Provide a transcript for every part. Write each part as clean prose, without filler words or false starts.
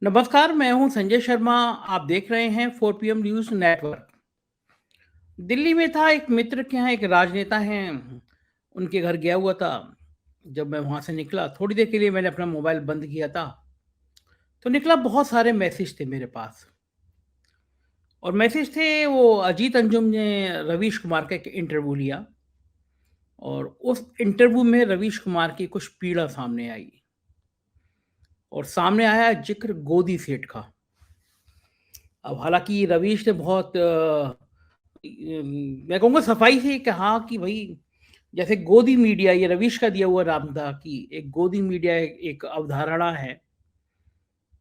नमस्कार, मैं हूं संजय शर्मा। आप देख रहे हैं 4 PM न्यूज़ नेटवर्क। दिल्ली में था एक मित्र के यहाँ एक राजनेता हैं, उनके घर गया हुआ था। जब मैं वहाँ से निकला, थोड़ी देर के लिए मैंने अपना मोबाइल बंद किया था, तो निकला बहुत सारे मैसेज थे मेरे पास। और मैसेज थे, वो अजीत अंजुम ने रवीश कुमार का एक इंटरव्यू लिया और उस इंटरव्यू में रवीश कुमार की कुछ पीड़ा सामने आई और सामने आया ज़िक्र गोदी सेठ का। अब हालाँकि रवीश ने बहुत मैं कहूँगा सफाई से कहा कि भई जैसे गोदी मीडिया, ये रवीश का दिया हुआ नाम था कि एक गोदी मीडिया एक अवधारणा है,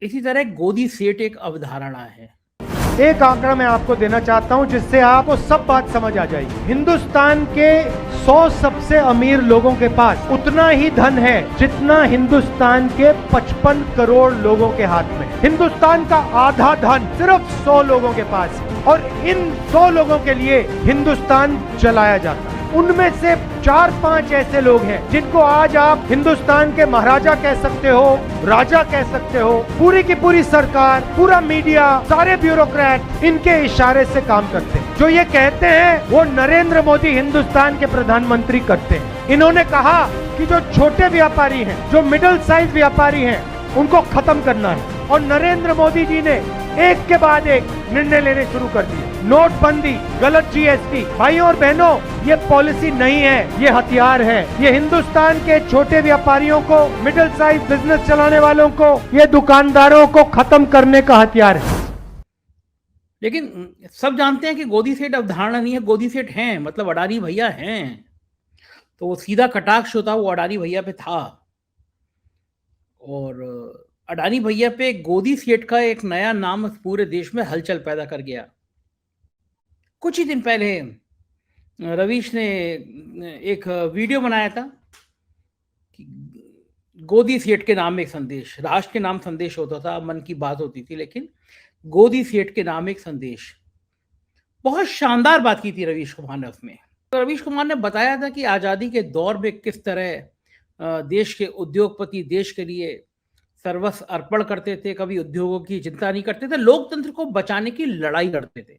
इसी तरह गोदी सेठ एक अवधारणा है। एक आंकड़ा मैं आपको देना चाहता हूं जिससे आपको सब बात समझ आ जाएगी। हिंदुस्तान के 100 सबसे अमीर लोगों के पास उतना ही धन है जितना हिंदुस्तान के 55 करोड़ लोगों के हाथ में। हिंदुस्तान का आधा धन सिर्फ 100 लोगों के पास है और इन 100 लोगों के लिए हिंदुस्तान चलाया जाता है। उनमें से 4-5 ऐसे लोग हैं जिनको आज आप हिंदुस्तान के महाराजा कह सकते हो, राजा कह सकते हो। पूरी की पूरी सरकार, पूरा मीडिया, सारे ब्यूरोक्रेट इनके इशारे से काम करते हैं। जो ये कहते हैं वो नरेंद्र मोदी हिंदुस्तान के प्रधानमंत्री करते हैं। इन्होंने कहा कि जो छोटे व्यापारी हैं, जो मिडिल साइज व्यापारी हैं, उनको खत्म करना है और नरेंद्र मोदी जी ने एक के बाद एक निर्णय लेने शुरू कर दिए। नोटबंदी, गलत जीएसटी। भाइयों और बहनों, ये पॉलिसी नहीं है, ये हथियार है। ये हिंदुस्तान के छोटे व्यापारियों को, मिडिल साइज बिजनेस चलाने वालों को, ये दुकानदारों को खत्म करने का हथियार है। लेकिन सब जानते हैं कि गोदी सेठ अवधारणा नहीं है, गोदी सेठ हैं, मतलब अडानी भैया हैं। तो वो सीधा कटाक्ष होता वो अडानी भैया पे था और अडानी भैया पे गोदी सेठ का एक नया नाम पूरे देश में हलचल पैदा कर गया। कुछ ही दिन पहले रवीश ने एक वीडियो बनाया था कि गोदी सेठ के नाम एक संदेश, राष्ट्र के नाम संदेश होता था, मन की बात होती थी, लेकिन गोदी सेठ के नाम एक संदेश। बहुत शानदार बात की थी रवीश कुमार ने उसमें। तो रवीश कुमार ने बताया था कि आज़ादी के दौर में किस तरह देश के उद्योगपति देश के लिए सर्वस्व अर्पण करते थे, कभी उद्योगों की चिंता नहीं करते थे, लोकतंत्र को बचाने की लड़ाई लड़ते थे।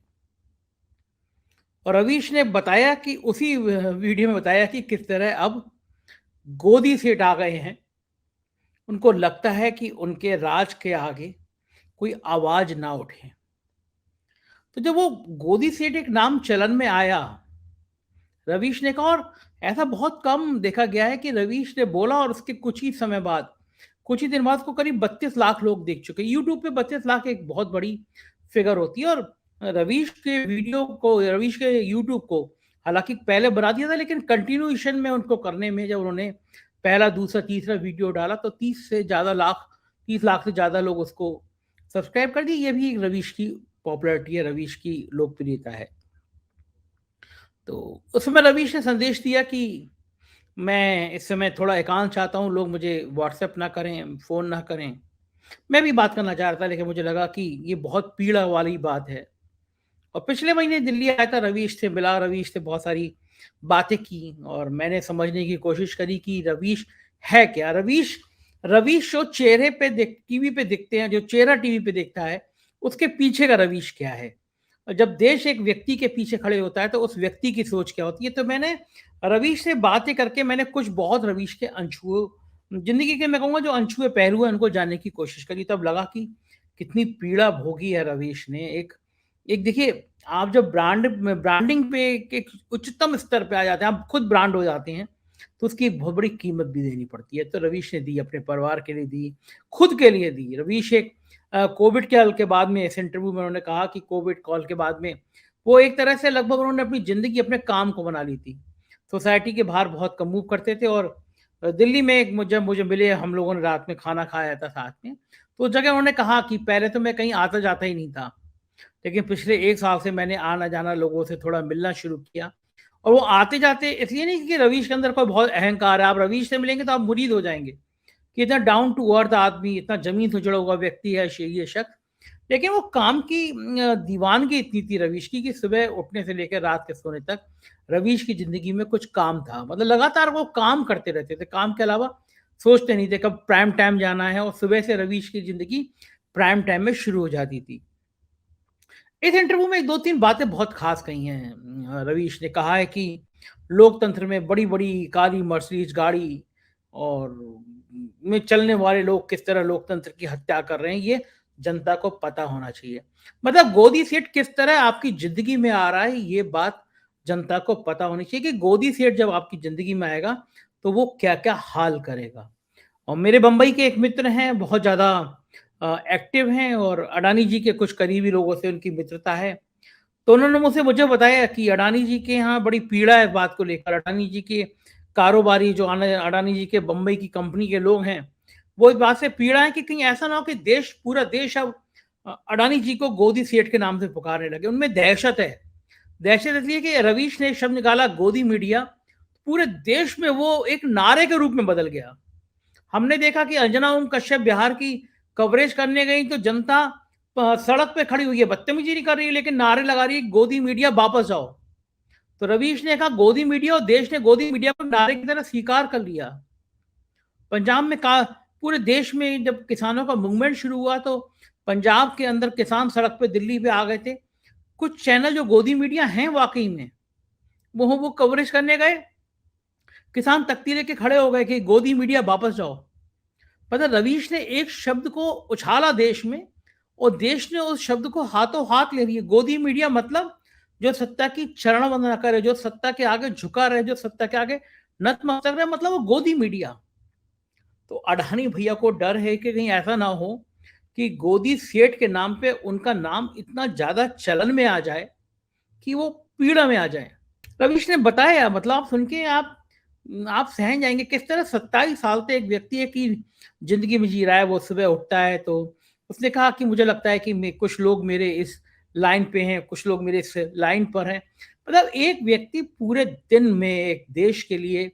और रवीश ने बताया कि उसी वीडियो में बताया कि किस तरह अब गोदी सेठ आ गए हैं। उनको लगता है कि उनके राज के आगे कोई आवाज ना उठे। तो जब वो गोदी सेठ एक नाम चलन में आया, रवीश ने कहा, और ऐसा बहुत कम देखा गया है कि रवीश ने बोला और उसके कुछ ही समय बाद, कुछ ही दिन बाद उसको करीब 32 लाख लोग देख चुके। यूट्यूब पे 32 लाख एक बहुत बड़ी फिगर होती है। और रवीश के वीडियो को, रवीश के यूट्यूब को हालांकि पहले बना दिया था, लेकिन कंटिन्यूएशन में उनको करने में जब उन्होंने पहला, दूसरा, तीसरा वीडियो डाला तो 30 लाख से ज़्यादा लोग उसको सब्सक्राइब कर दिए। ये भी रवीश की पॉपुलैरिटी है, रवीश की लोकप्रियता है। तो उस समय रवीश ने संदेश दिया कि मैं इस समय थोड़ा एकांत चाहता हूँ, लोग मुझे व्हाट्सएप ना करें, फ़ोन ना करें। मैं भी बात करना चाह रहा था, लेकिन मुझे लगा कि ये बहुत पीड़ा वाली बात है। और पिछले महीने दिल्ली आया था, रवीश से मिला, रवीश से बहुत सारी बातें की और मैंने समझने की कोशिश करी कि रवीश है क्या? रवीश रवीश जो चेहरे पे टीवी पे दिखते हैं, जो चेहरा टीवी पे दिखता है, उसके पीछे का रवीश क्या है? और जब देश एक व्यक्ति के पीछे खड़े होता है तो उस व्यक्ति की सोच क्या होती है? तो मैंने रवीश से बातें करके मैंने कुछ बहुत रवीश के अनछुए, ज़िंदगी के मैं कहूँगा जो अनछुए पहलू हैं, उनको जानने की कोशिश करी। तब लगा कि कितनी पीड़ा भोगी है रवीश ने। एक एक देखिए, आप जब ब्रांडिंग पे एक उच्चतम स्तर पे आ जाते हैं, आप खुद ब्रांड हो जाते हैं, तो उसकी एक बहुत बड़ी कीमत भी देनी पड़ती है। तो रवीश ने दी, अपने परिवार के लिए दी, खुद के लिए दी। रवीश एक कोविड के बाद में इस इंटरव्यू में उन्होंने कहा कि कोविड कॉल के बाद में वो एक तरह से लगभग उन्होंने अपनी ज़िंदगी अपने काम को बना ली थी। सोसाइटी के बाहर बहुत कम मूव करते थे और दिल्ली में एक जब मुझे मिले, हम लोगों ने रात में खाना खाया था साथ में, तो उस जगह उन्होंने कहा कि पहले तो मैं कहीं आता-जाता ही नहीं था। लेकिन पिछले 1 साल से मैंने आना-जाना, लोगों से थोड़ा मिलना शुरू किया। और वो आते-जाते इसलिए नहीं कि रवीश के अंदर कोई बहुत अहंकार है, आप रवीश से मिलेंगे तो आप मुरीद हो जाएँगे, कि इतना डाउन टू अर्थ आदमी, इतना ज़मीन से जुड़ा हुआ व्यक्ति है ये शख्स। लेकिन वो काम की दीवानगी इतनी थी रवीश की कि सुबह उठने से लेकर रात के सोने तक रवीश की ज़िंदगी में कुछ काम था। मतलब लगातार वो काम करते रहते थे, काम के अलावा सोचते नहीं थे कब प्राइम टाइम जाना है। और सुबह से रवीश की ज़िंदगी प्राइम टाइम में शुरू हो जाती थी। इस इंटरव्यू में 2-3 बातें बहुत खास कही हैं। रवीश ने कहा है कि लोकतंत्र में बड़ी-बड़ी काली मर्सिडीज़ गाड़ी और में चलने वाले लोग किस तरह लोकतंत्र की हत्या कर रहे हैं, ये जनता को पता होना चाहिए। मतलब गोदी सेठ किस तरह आपकी ज़िंदगी में आ रहा है, ये बात जनता को पता होनी चाहिए कि गोदी सेठ जब आपकी ज़िंदगी में आएगा, तो वो क्या-क्या हाल करेगा। और मेरे बम्बई के एक मित्र हैं, बहुत ज़्यादा एक्टिव हैं और अडानी जी के कुछ करीबी लोगों से उनकी मित्रता है। तो उन्होंने मुझे बताया कि अडानी जी के यहाँ बड़ी पीड़ा है इस बात को लेकर। अडानी जी के कारोबारी जो अडानी जी के बम्बई की कंपनी के लोग हैं, वो इस बात से पीड़ा है कि कहीं ऐसा ना हो कि पूरा देश अब अडानी जी को गोदी सेठ के नाम से पुकारने लगे। उनमें दहशत है। दहशत इसलिए कि रवीश ने एक शब्द निकाला गोदी मीडिया, पूरे देश में वो एक नारे के रूप में बदल गया। हमने देखा कि अंजना ओम कश्यप बिहार की कवरेज करने गई तो जनता सड़क पे खड़ी हुई है, बदतमीजी नहीं कर रही है, लेकिन नारे लगा रही है गोदी मीडिया वापस जाओ। तो रवीश ने कहा गोदी मीडिया, और देश ने गोदी मीडिया को नारे की तरह स्वीकार कर लिया। पंजाब में पूरे देश में जब किसानों का मूवमेंट शुरू हुआ तो पंजाब के अंदर किसान सड़क पे दिल्ली पे आ गए थे। कुछ चैनल जो गोदी मीडिया हैं वाकई में, वो कवरेज करने गए, किसान तख्ती लेके खड़े हो गए कि गोदी मीडिया वापस जाओ। पता रवीश ने एक शब्द को उछाला देश में, और देश ने उस शब्द को हाथों हाथ ले लिया। गोदी मीडिया मतलब जो सत्ता की चरण वंदना करे, जो सत्ता के आगे झुका रहे, जो सत्ता के आगे नतमस्तक रहे, मतलब वो गोदी मीडिया। तो अडानी भैया को डर है कि कहीं ऐसा ना हो कि गोदी सेठ के नाम पे उनका नाम इतना ज्यादा चलन में आ जाए कि वो पीड़ा में आ जाए। रवीश ने बताया, मतलब आप सुन के आप सहम जाएंगे किस तरह 27 साल से एक व्यक्ति है कि जिंदगी में जी रहा है। वो सुबह उठता है तो उसने कहा कि मुझे लगता है कि कुछ लोग मेरे इस लाइन पे हैं, कुछ लोग मेरे इस लाइन पर हैं। मतलब एक व्यक्ति पूरे दिन में एक देश के लिए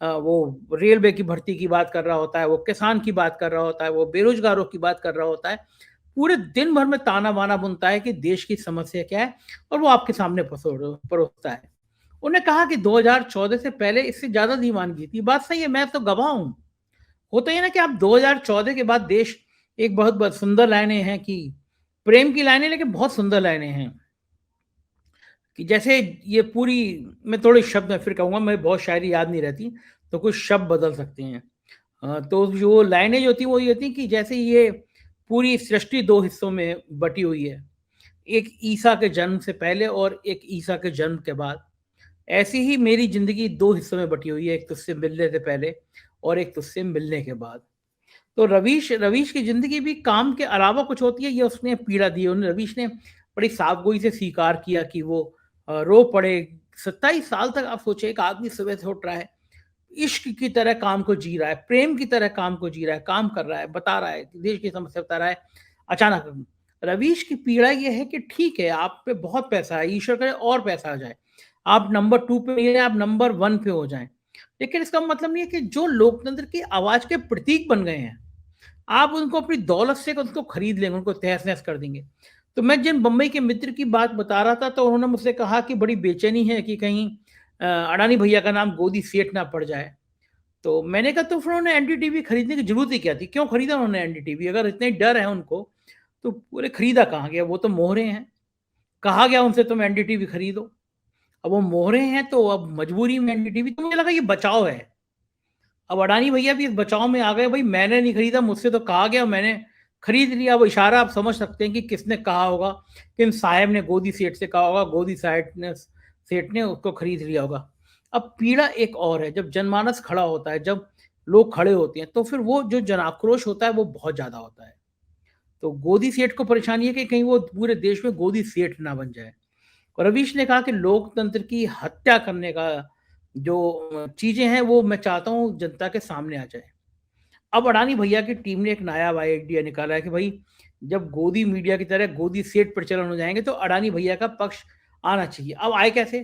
वो रेलवे की भर्ती की बात कर रहा होता है, वो किसान की बात कर रहा होता है, वो बेरोजगारों की बात कर रहा होता है, पूरे दिन भर में ताना बाना बुनता है कि देश की समस्या क्या है, और वो आपके सामने परोसता है। उन्होंने कहा कि 2014 से पहले इससे ज्यादा दीवानगी थी। बात सही है, मैं तो गवाह हूं। होता ही ना कि आप 2014 के बाद देश एक बहुत सुंदर लाइनें हैं कि प्रेम की लाइनें, लेकिन बहुत सुंदर लाइनें हैं कि जैसे ये पूरी, मैं थोड़े शब्द में फिर कहूंगा, मैं बहुत शायरी याद नहीं रहती तो कुछ शब्द बदल सकते हैं। तो जो लाइनें जो थी वो ये थी कि जैसे ये पूरी सृष्टि दो हिस्सों में बटी हुई है, एक ईसा के जन्म से पहले और एक ईसा के जन्म के बाद। ऐसी ही मेरी जिंदगी दो हिस्सों में बटी हुई है, एक तुझसे मिलने से पहले और एक तुझसे मिलने के बाद। तो रवीश रवीश की जिंदगी भी काम के अलावा कुछ होती है, ये उसने पीड़ा दी। उन्हें रवीश ने बड़ी साफगोई से स्वीकार किया कि वो रो पड़े। 27 साल तक आप सोचे, एक आदमी सुबह से उठ रहा है, इश्क की तरह काम को जी रहा है, प्रेम की तरह काम को जी रहा है, काम कर रहा है, बता रहा है, देश की समस्या बता रहा है। अचानक रवीश की पीड़ा यह है कि ठीक है, आप पे बहुत पैसा है, ईश्वर करे और पैसा आ जाए, आप नंबर 2 पे नहीं रहे, आप नंबर 1 पे हो जाएं, लेकिन इसका मतलब नहीं है कि जो लोकतंत्र की आवाज के प्रतीक बन गए हैं, आप उनको अपनी दौलत से उनको खरीद लेंगे, उनको तहस-नहस कर देंगे। तो मैं जिन बम्बई के मित्र की बात बता रहा था, तो उन्होंने मुझसे कहा कि बड़ी बेचैनी है कि कहीं अडानी भैया का नाम गोदी सेठ ना पड़ जाए। तो मैंने कहा तो फिर उन्होंने एनडीटीवी खरीदने की जरूरत ही क्या थी? क्यों खरीदा उन्होंने एनडीटीवी? अगर इतने डर है उनको, तो पूरे खरीदा कहाँ गया? वो तो मोहरे हैं। कहा गया उनसे तुम एनडीटीवी खरीदो। अब वो मोहरे हैं तो अब मजबूरी में एनडीटीवी, तो मुझे लगा ये बचाव है। अब अडानी भैया भी इस बचाव में आ गए, भाई मैंने नहीं खरीदा, मुझसे तो कहा गया, मैंने खरीद लिया। वो इशारा आप समझ सकते हैं कि किसने कहा होगा, किन साहब ने गोदी सेठ से कहा होगा, गोदी सेठ ने उसको खरीद लिया होगा। अब पीड़ा एक और है, जब जनमानस खड़ा होता है, जब लोग खड़े होते हैं, तो फिर वो जो जन आक्रोश होता है वो बहुत ज्यादा होता है। तो गोदी सेठ को परेशानी है कि कहीं वो पूरे देश में गोदी सेठ ना बन जाए। और रवीश ने कहा कि लोकतंत्र की हत्या करने का जो चीजें हैं वो मैं चाहता हूं जनता के सामने आ जाए। अब अडानी भैया की टीम ने एक नायाब आइडिया निकाला है कि भाई जब गोदी मीडिया की तरह गोदी सेठ प्रचलन हो जाएंगे तो अडानी भैया का पक्ष आना चाहिए। अब आए कैसे?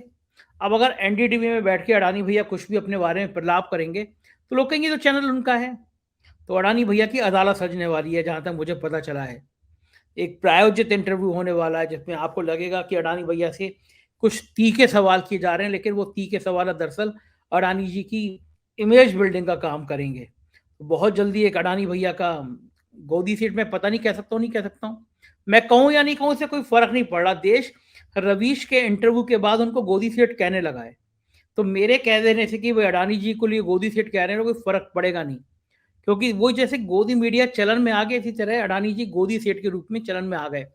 अब अगर एनडीटीवी में बैठ के अडानी भैया कुछ भी अपने बारे में प्रलाप करेंगे तो लोग कहेंगे तो चैनल उनका है। तो अडानी भैया की अदालत सजने वाली है, जहां तक मुझे पता चला है। एक प्रायोजित इंटरव्यू होने वाला है जिसमें आपको लगेगा कि अडानी भैया से कुछ तीखे सवाल किए जा रहे हैं, लेकिन वो तीखे सवाल दरअसल अडानी जी की इमेज बिल्डिंग का काम करेंगे। बहुत जल्दी एक अडानी भैया का गोदी सीट में पता नहीं कह सकता हूँ, नहीं कह सकता हूँ। मैं कहूँ या नहीं कहूँ, इससे कोई फर्क नहीं पड़ रहा। देश रवीश के इंटरव्यू के बाद उनको गोदी सीट कहने लगा है। तो मेरे कह देने से कि वो अडानी जी को लिए गोदी सीट कह रहे हैं, कोई फर्क पड़ेगा नहीं, क्योंकि वो जैसे गोदी मीडिया चलन में आ गए, इसी तरह अडानी जी गोदी सेठ के रूप में चलन में आ गए।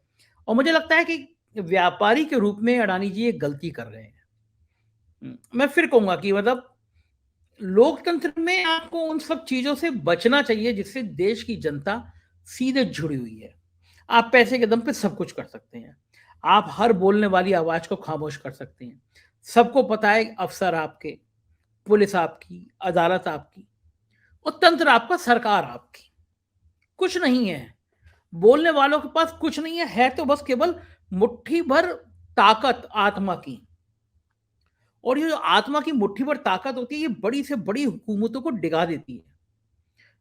और मुझे लगता है कि व्यापारी के रूप में अडानी जी एक गलती कर रहे हैं। मैं फिर कहूंगा कि मतलब लोकतंत्र में आपको उन सब चीजों से बचना चाहिए जिससे देश की जनता सीधे जुड़ी हुई है। आप पैसे के दम पे सब कुछ कर सकते हैं, आप हर बोलने वाली आवाज को खामोश कर सकते हैं। सबको पता है, अफसर आपके, पुलिस आपकी, अदालत आपकी, और तंत्र आपका, सरकार आपकी। कुछ नहीं है, बोलने वालों के पास कुछ नहीं है तो बस केवल मुट्ठी भर ताकत आत्मा की। और ये जो आत्मा की मुट्ठी भर ताकत होती है, ये बड़ी से बड़ी हुकूमतों को डिगा देती है।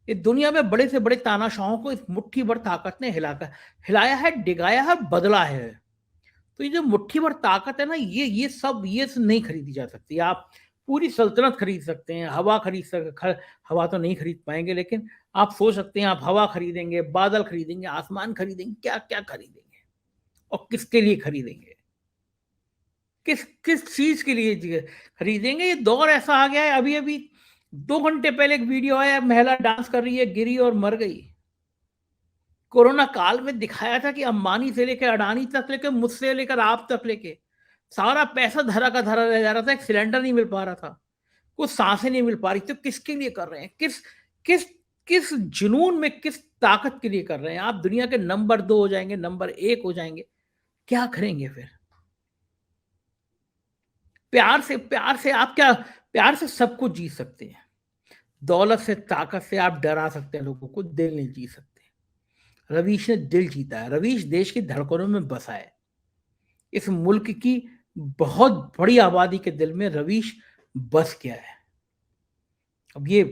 ये दुनिया में बड़े से बड़े तानाशाहों को इस मुट्ठी भर ताकत ने हिलाया है, डिगाया है, बदला है। तो ये जो मुट्ठी भर ताकत है ना, ये सब नहीं खरीदी जा सकती। आप पूरी सल्तनत खरीद सकते हैं, हवा तो नहीं खरीद पाएंगे, लेकिन आप सोच सकते हैं आप हवा खरीदेंगे, बादल खरीदेंगे, आसमान खरीदेंगे, क्या क्या खरीदेंगे और किसके लिए खरीदेंगे, किस किस चीज के लिए खरीदेंगे। ये दौर ऐसा आ गया है। अभी अभी 2 घंटे पहले एक वीडियो आया, महिला डांस कर रही है, गिरी और मर गई। कोरोना काल में दिखाया था कि अंबानी से लेकर अडानी तक, लेकर मुझसे लेकर आप तक, लेके सारा पैसा धरा का धरा रह जा रहा था। एक सिलेंडर नहीं मिल पा रहा था, कुछ सांसें नहीं मिल पा रही। तो किसके लिए कर रहे हैं, किस किस किस जुनून में, किस ताकत के लिए कर रहे हैं। आप दुनिया के नंबर 2 हो जाएंगे, नंबर 1 हो जाएंगे, क्या करेंगे फिर? प्यार से आप क्या, प्यार से सब कुछ जी सकते हैं। दौलत से, ताकत से आप डरा सकते हैं लोगों को, दिल नहीं जी सकते। रवीश ने दिल जीता है। रवीश देश की धड़कनों में बसा है। इस मुल्क की बहुत बड़ी आबादी के दिल में रवीश बस गया है। अब ये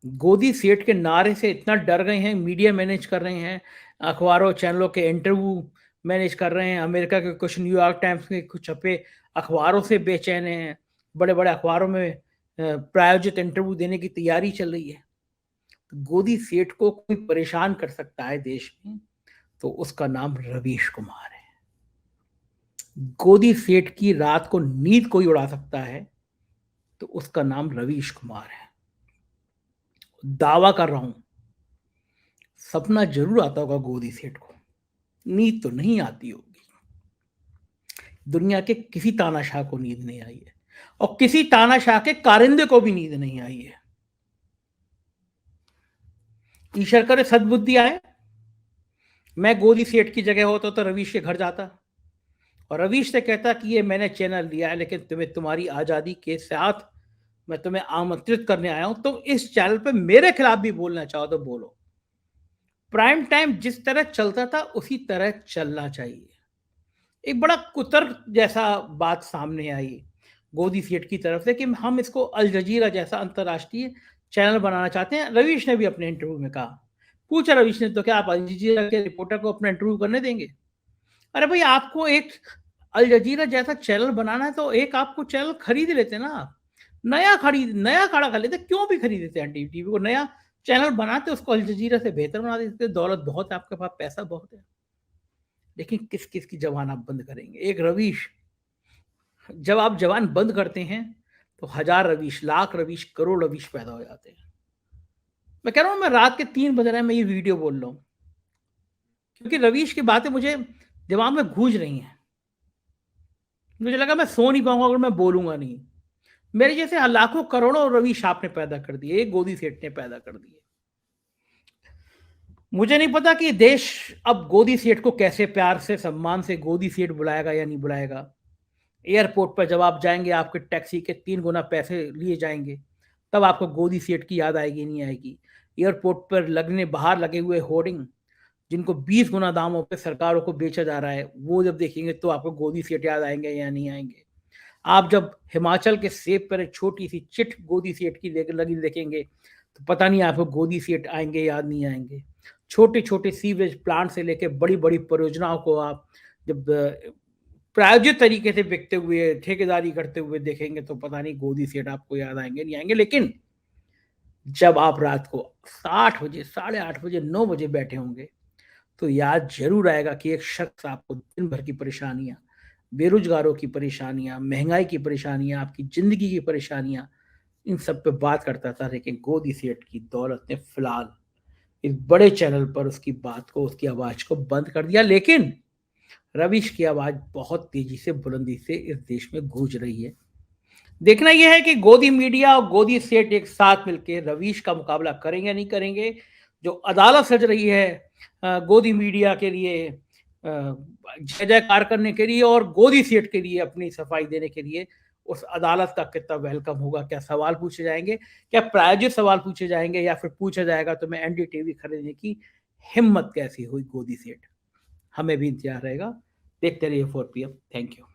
गोदी सेठ के नारे से इतना डर गए हैं, मीडिया मैनेज कर रहे हैं, अखबारों चैनलों के इंटरव्यू मैनेज कर रहे हैं, अमेरिका के कुछ, न्यूयॉर्क टाइम्स के कुछ छपे अखबारों से बेचैन हैं, बड़े बड़े अखबारों में प्रायोजित इंटरव्यू देने की तैयारी चल रही है। तो गोदी सेठ को कोई परेशान कर सकता है देश में, तो उसका नाम रवीश कुमार है। गोदी सेठ की रात को नींद कोई उड़ा सकता है, तो उसका नाम रवीश कुमार है। दावा कर रहा हूं, सपना जरूर आता होगा गोदी सेठ को, नींद तो नहीं आती होगी। दुनिया के किसी तानाशाह को नींद नहीं आई है, और किसी तानाशाह के कारिंदे को भी नींद नहीं आई है। ईश्वर करे सद्बुद्धि आए। मैं गोदी सेठ की जगह होता तो रवीश के घर जाता और रवीश से कहता कि ये मैंने चैनल लिया है, लेकिन तुम्हें, तुम्हारी आजादी के साथ मैं तुम्हें आमंत्रित करने आया हूं। तुम इस चैनल पे मेरे खिलाफ भी बोलना चाहो तो बोलो। प्राइम टाइम जिस तरह चलता था उसी तरह चलना चाहिए। एक बड़ा कुतर्क जैसा बात सामने आई गोदी सेठ की तरफ से कि हम इसको अल जजीरा जैसा अंतर्राष्ट्रीय चैनल बनाना चाहते हैं। रवीश ने भी अपने इंटरव्यू में कहा, पूछा रवीश ने, तो क्या आप अल जजीरा के रिपोर्टर को अपना इंटरव्यू करने देंगे? अरे भाई, आपको एक अल जजीरा जैसा चैनल बनाना है तो एक आपको चैनल खरीद लेते ना आप, नया खड़ा कर लेते। क्यों भी खरीदते हैं टीवी को? नया चैनल बनाते, उसको अल जजीरा से बेहतर बना देते। दौलत बहुत है आपके पास, पैसा बहुत है, लेकिन किस किस की जबान आप बंद करेंगे? एक रवीश, जब आप जबान बंद करते हैं तो 1000 रवीश, लाख रवीश, करोड़ रवीश पैदा हो जाते हैं। मैं कह रहा हूं, मैं रात के 3 बज रहे हैं, मैं ये वीडियो बोल रहा हूं क्योंकि रवीश की बातें मुझे दिमाग में गूंज रही हैं। मुझे लगा मैं सो नहीं पाऊंगा अगर मैं बोलूंगा नहीं। मेरे जैसे लाखों करोड़ों रवीश आपने पैदा कर दिए, एक गोदी सेठ ने पैदा कर दिए। मुझे नहीं पता कि देश अब गोदी सेठ को कैसे प्यार से, सम्मान से गोदी सेठ बुलाएगा या नहीं बुलाएगा। एयरपोर्ट पर जब आप जाएंगे, आपके टैक्सी के 3 गुना पैसे लिए जाएंगे, तब आपको गोदी सेठ की याद आएगी, नहीं आएगी? एयरपोर्ट पर बाहर लगे हुए होर्डिंग, जिनको 20 गुना दामों पे सरकारों को बेचा जा रहा है, वो जब देखेंगे तो आपको गोदी सेठ याद आएंगे या नहीं आएंगे? आप जब हिमाचल के सेब पर एक छोटी सी चिट गोदी सेठ की लगी देखेंगे, तो पता नहीं आपको गोदी सेठ आएंगे, याद नहीं आएंगे? छोटे छोटे सीवरेज प्लांट से लेकर बड़ी बड़ी परियोजनाओं को आप जब प्रायोजित तरीके से बिकते हुए, ठेकेदारी करते हुए देखेंगे, तो पता नहीं गोदी सेठ आपको याद आएंगे, नहीं आएंगे। लेकिन जब आप रात को 8 बजे, साढ़े 8 बजे, 9 बजे बैठे होंगे, तो याद ज़रूर आएगा कि एक शख्स आपको दिन भर की परेशानियाँ, बेरोज़गारों की परेशानियाँ, महँगाई की परेशानियाँ, आपकी ज़िंदगी की परेशानियाँ, इन सब पे बात करता था। लेकिन गोदी सेठ की दौलत ने फिलहाल इस बड़े चैनल पर उसकी बात को, उसकी आवाज़ को बंद कर दिया। लेकिन रवीश की आवाज़ बहुत तेज़ी से, बुलंदी से इस देश में गूंज रही है। देखना यह है कि गोदी मीडिया और गोदी सेठ एक साथ मिलके रवीश का मुकाबला करेंगे, नहीं करेंगे। जो अदालत सज रही है गोदी मीडिया के लिए, जय जयकार करने के लिए और गोदी सेठ के लिए अपनी सफाई देने के लिए, उस अदालत का कितना वेलकम होगा? क्या सवाल पूछे जाएंगे? क्या प्रायोजित सवाल पूछे जाएंगे, या फिर पूछा जाएगा तो मैं एनडीटीवी खरीदने की हिम्मत कैसी हुई गोदी सेठ? हमें भी इंतजार रहेगा। देखते रहिए 4 PM। Thank you.